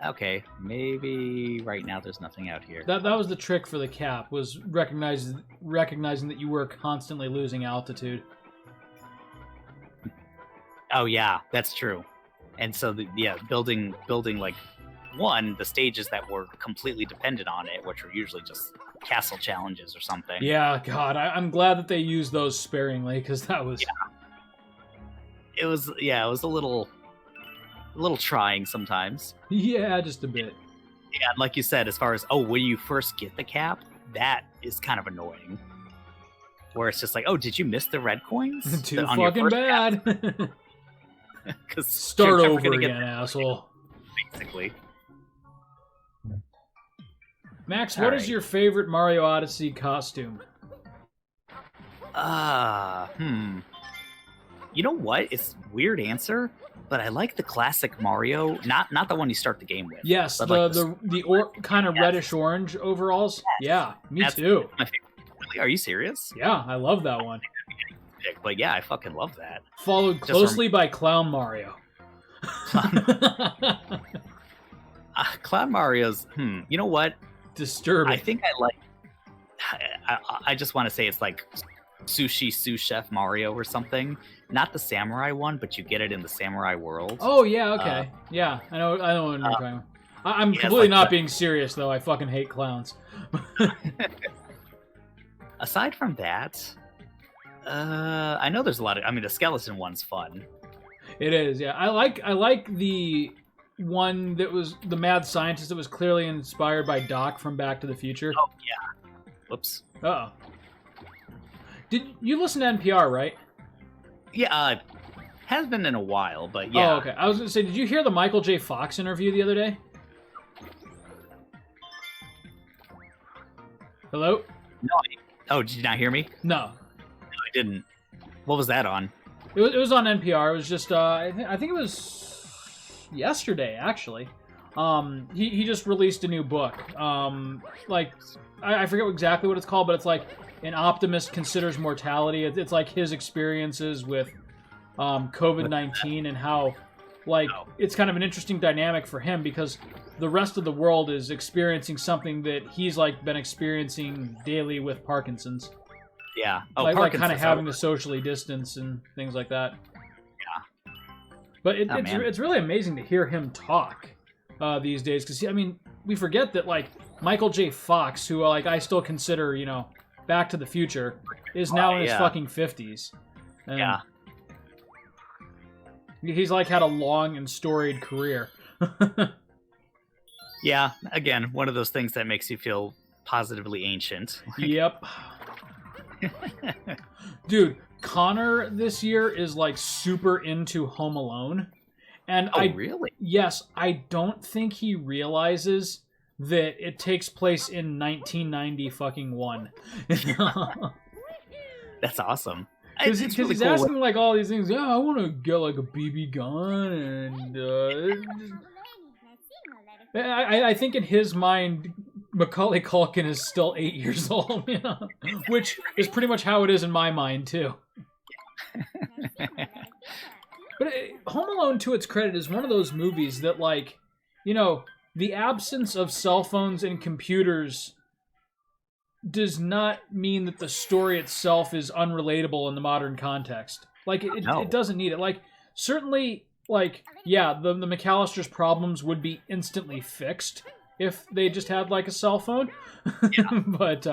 Okay, maybe right now there's nothing out here. That was the trick for the cap, was recognizing that you were constantly losing altitude. Oh yeah, that's true. And so building like the stages that were completely dependent on it, which were usually just castle challenges or something. Yeah, God, I'm glad that they used those sparingly because that was. Yeah. It was a little trying sometimes. Yeah, just a bit. Yeah, like you said, as far as when you first get the cap, that is kind of annoying. Where it's just like, did you miss the red coins? Too fucking bad. Because start over again, asshole. Basically. Max, what is your favorite Mario Odyssey costume? You know what? It's a weird answer, but I like the classic Mario, not the one you start the game with. Yes, the kind of reddish orange overalls. Yes. Yeah, me too. My favorite. Really? Are you serious? Yeah, I love that one. But yeah, I fucking love that. Followed closely by Clown Mario. Clown Mario's. You know what? Disturbing. I think I like. I just want to say it's like Sushi Sous Chef Mario or something. Not the samurai one, but you get it in the samurai world. Oh yeah, okay, yeah, I know what you're talking about. I'm completely not being serious though. I fucking hate clowns. Aside from that, I know there's a lot of. I mean, the skeleton one's fun. It is, yeah. I like the one that was the mad scientist that was clearly inspired by Doc from Back to the Future. Oh yeah. Whoops. Uh-oh. Did you listen to NPR, right? Yeah, has been in a while, but yeah. Oh, okay. I was going to say, did you hear the Michael J. Fox interview the other day? Hello? No. Did you not hear me? No. No, I didn't. What was that on? It was on NPR. It was just, I think it was yesterday, actually. He just released a new book. I forget exactly what it's called, but it's like An Optimist Considers Mortality. It's like his experiences with COVID-19 and how, it's kind of an interesting dynamic for him because the rest of the world is experiencing something that he's, been experiencing daily with Parkinson's. Yeah. Like kind of having to socially distance and things like that. Yeah. But it's really amazing to hear him talk these days because, we forget that, Michael J. Fox, who I still consider, Back to the Future, is now in his fucking 50s. And yeah. He's had a long and storied career. Yeah, again, one of those things that makes you feel positively ancient. Yep. Dude, Connor this year is like super into Home Alone. And Really? Yes, I don't think he realizes that it takes place in 1990 fucking one. That's awesome. Because It's really he's cool asking like all these things. Yeah, I want to get like a BB gun, and I think in his mind, Macaulay Culkin is still 8 years old, which is pretty much how it is in my mind too. But Home Alone, to its credit, is one of those movies that, like, the absence of cell phones and computers does not mean that the story itself is unrelatable in the modern context. Like, it doesn't need it. Like, certainly, like, yeah, the McAllister's problems would be instantly fixed if they just had, like, a cell phone. Yeah. But,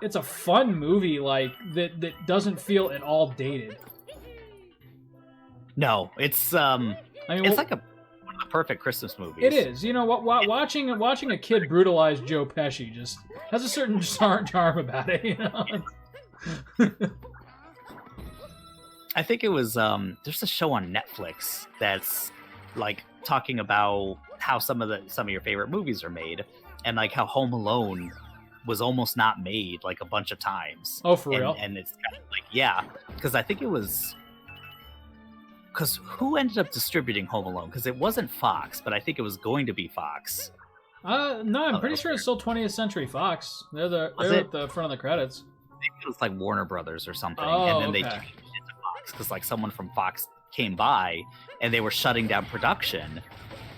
it's a fun movie, like, that doesn't feel at all dated. No, it's it's like one of the perfect Christmas movies. It is. Watching a kid brutalize Joe Pesci just has a certain charm about it. I think it was there's a show on Netflix that's like talking about how some of your favorite movies are made, and like how Home Alone was almost not made like a bunch of times. Oh, for real? And it's kind of like, yeah, because I think it was. Because who ended up distributing Home Alone? Because it wasn't Fox, but I think it was going to be Fox. No, I'm pretty sure it's still 20th Century Fox. They're at the front of the credits. I think it was like Warner Brothers or something, Oh, and then they okay. changed it to Fox because like someone from Fox came by and they were shutting down production,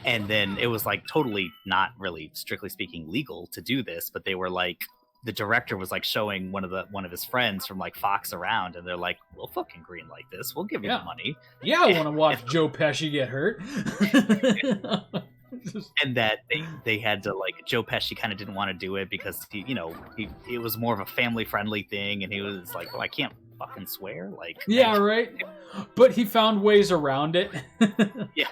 and then it was like totally not really, strictly speaking, legal to do this, but they were like. The director was like showing one of his friends from like Fox around, and they're like, "We'll fucking greenlight this. We'll give you the money." Yeah, I want to watch Joe Pesci get hurt. And that they had to like Joe Pesci kind of didn't want to do it because it was more of a family friendly thing, and he was like, "Well, I can't fucking swear." Like, yeah, right. But he found ways around it. Yeah.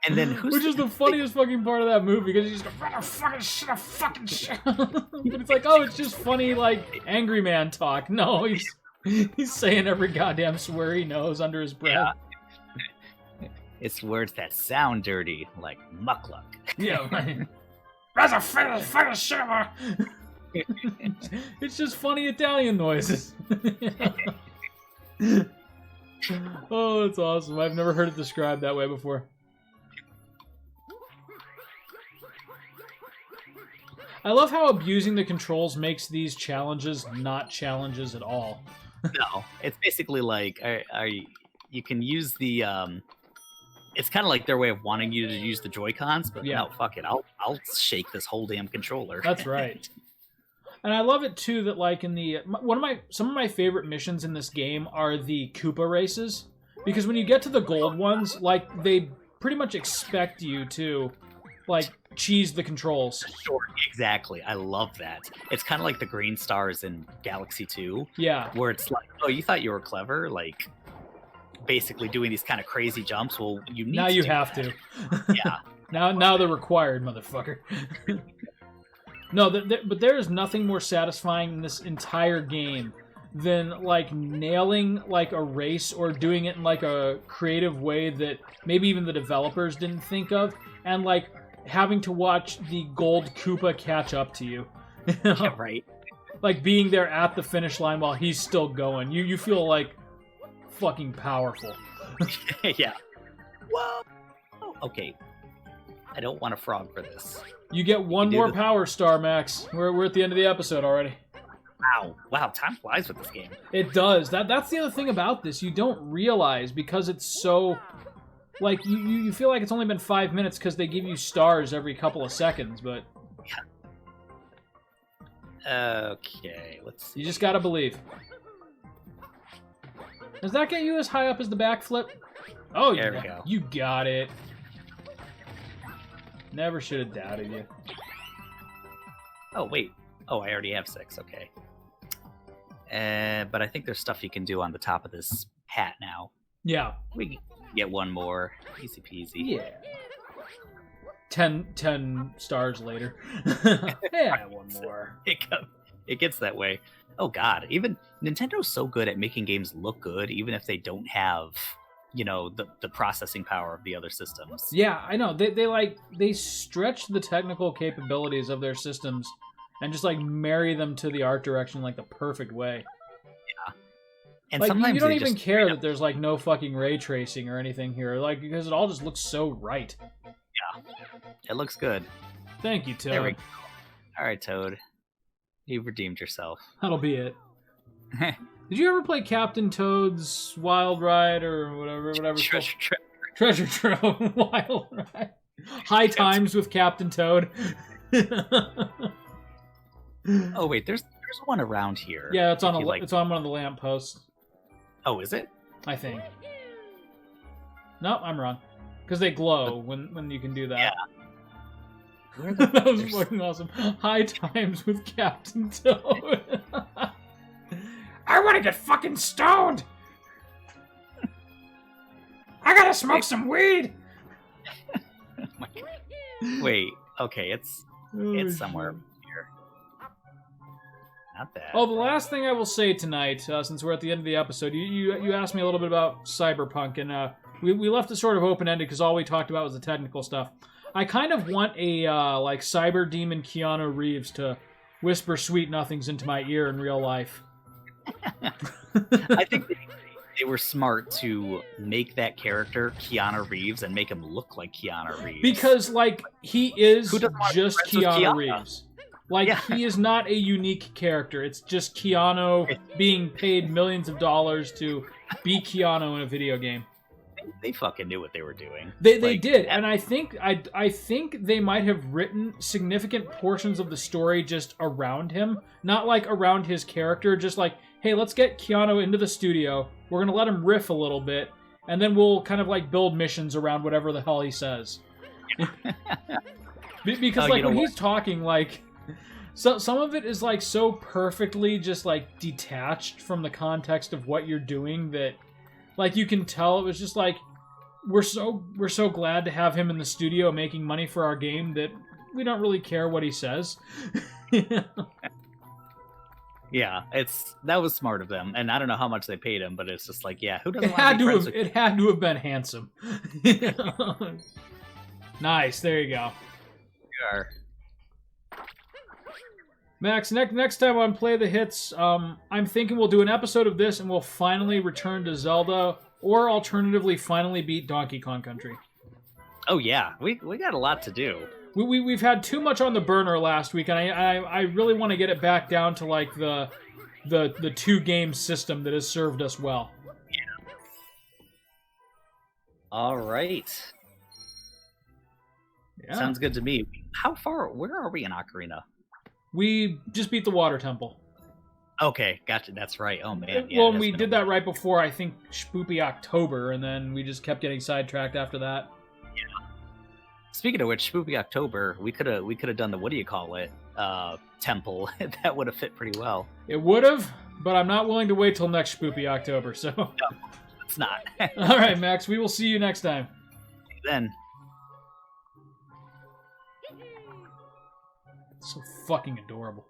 And then which is the funniest fucking part of that movie, because he's just going, fucking shit. But it's like, oh, it's just funny, like, angry man talk. No, he's saying every goddamn swear he knows under his breath. Yeah. It's words that sound dirty, like muckluck. Yeah, right. That's a fucking shit. It's just funny Italian noises. Oh, that's awesome. I've never heard it described that way before. I love how abusing the controls makes these challenges not challenges at all. No, it's basically like you can use the it's kind of like their way of wanting you to use the Joy-Cons, but no, fuck it, I'll shake this whole damn controller. That's right. And I love it too that like in the some of my favorite missions in this game are the Koopa races, because when you get to the gold ones, like they pretty much expect you to like cheese the controls. Sure, exactly. I love that. It's kind of like the green stars in Galaxy 2. Yeah. Where it's like, oh, you thought you were clever? Like, basically doing these kind of crazy jumps. Well, you need now to you do have that. to. Yeah. Now they're required, motherfucker. No, but there is nothing more satisfying in this entire game than like nailing like a race or doing it in like a creative way that maybe even the developers didn't think of, and like having to watch the gold Koopa catch up to you. Yeah, right. Like being there at the finish line while he's still going. You feel like fucking powerful. Yeah. Whoa. Oh, okay. I don't want a frog for this. You get one more power star, Max. We're at the end of the episode already. Wow, time flies with this game. It does. That's the other thing about this. You don't realize, because it's so like you feel like it's only been 5 minutes because they give you stars every couple of seconds, but okay, let's see. You just gotta believe. Does that get you as high up as the backflip? Oh, there we go. You got it. Never should have doubted you. Oh, wait. Oh, I already have 6. Okay. But I think there's stuff you can do on the top of this hat now. Yeah. We can get one more. Easy peasy. Yeah. 10 stars later. Yeah, one more. It gets that way. Oh god, even Nintendo's so good at making games look good, even if they don't have, the processing power of the other systems. Yeah, I know. They stretch the technical capabilities of their systems and just like marry them to the art direction like the perfect way. And like sometimes you don't they even just care that there's like no fucking ray tracing or anything here, like because it all just looks so right. it looks good. Thank you, Toad. There we go. All right, Toad. You've redeemed yourself. That'll be it. Did you ever play Captain Toad's Wild Ride or whatever? Treasure Trove Wild Ride. High Times with Captain Toad. Oh wait, there's one around here. Yeah, it's on it's on one of the lampposts. Oh, is it? I think. No, I'm wrong. Because they glow when you can do that. Yeah. That was fucking awesome. High Times with Captain Toad. I want to get fucking stoned. I gotta smoke some weed. Wait, okay, it's somewhere here. Not bad. Oh, the last thing I will say tonight, since we're at the end of the episode, you asked me a little bit about Cyberpunk, and we left it sort of open-ended because all we talked about was the technical stuff. I kind of want a like cyber demon Keanu Reeves to whisper sweet nothings into my ear in real life. I think they were smart to make that character Keanu Reeves and make him look like Keanu Reeves. Because, like, he is just Keanu Keanu? Reeves. Like, Yeah. he is not a unique character. It's just Keanu being paid millions of dollars to be Keanu in a video game. They fucking knew what they were doing. They did, and I think they might have written significant portions of the story just around him, not like around his character. Just like, hey, let's get Keanu into the studio. We're gonna let him riff a little bit, and then we'll kind of like build missions around whatever the hell he says. Because like when he's talking, like some of it is like so perfectly just like detached from the context of what you're doing that. Like, you can tell it was just like, we're so glad to have him in the studio making money for our game that we don't really care what he says. Yeah, that was smart of them, and I don't know how much they paid him, but it's just like, yeah, who doesn't It want to be friends with it had to have been handsome. Nice, there you go. Sure. Max, next time on Play the Hits, I'm thinking we'll do an episode of this and we'll finally return to Zelda, or alternatively finally beat Donkey Kong Country. Oh yeah, we got a lot to do. We've had too much on the burner last week, and I really want to get it back down to like the 2-game system that has served us well. Yeah. All right. Yeah. Sounds good to me. Where are we in Ocarina? We just beat the Water Temple. Okay, gotcha. That's right. Oh man. Yeah, well, we did that right before I think Spoopy October, and then we just kept getting sidetracked after that. Yeah. Speaking of which, Spoopy October, we could have done the temple. That would have fit pretty well. It would have, but I'm not willing to wait till next Spoopy October. So. No, it's not. All right, Max. We will see you next time. Then. So fucking adorable.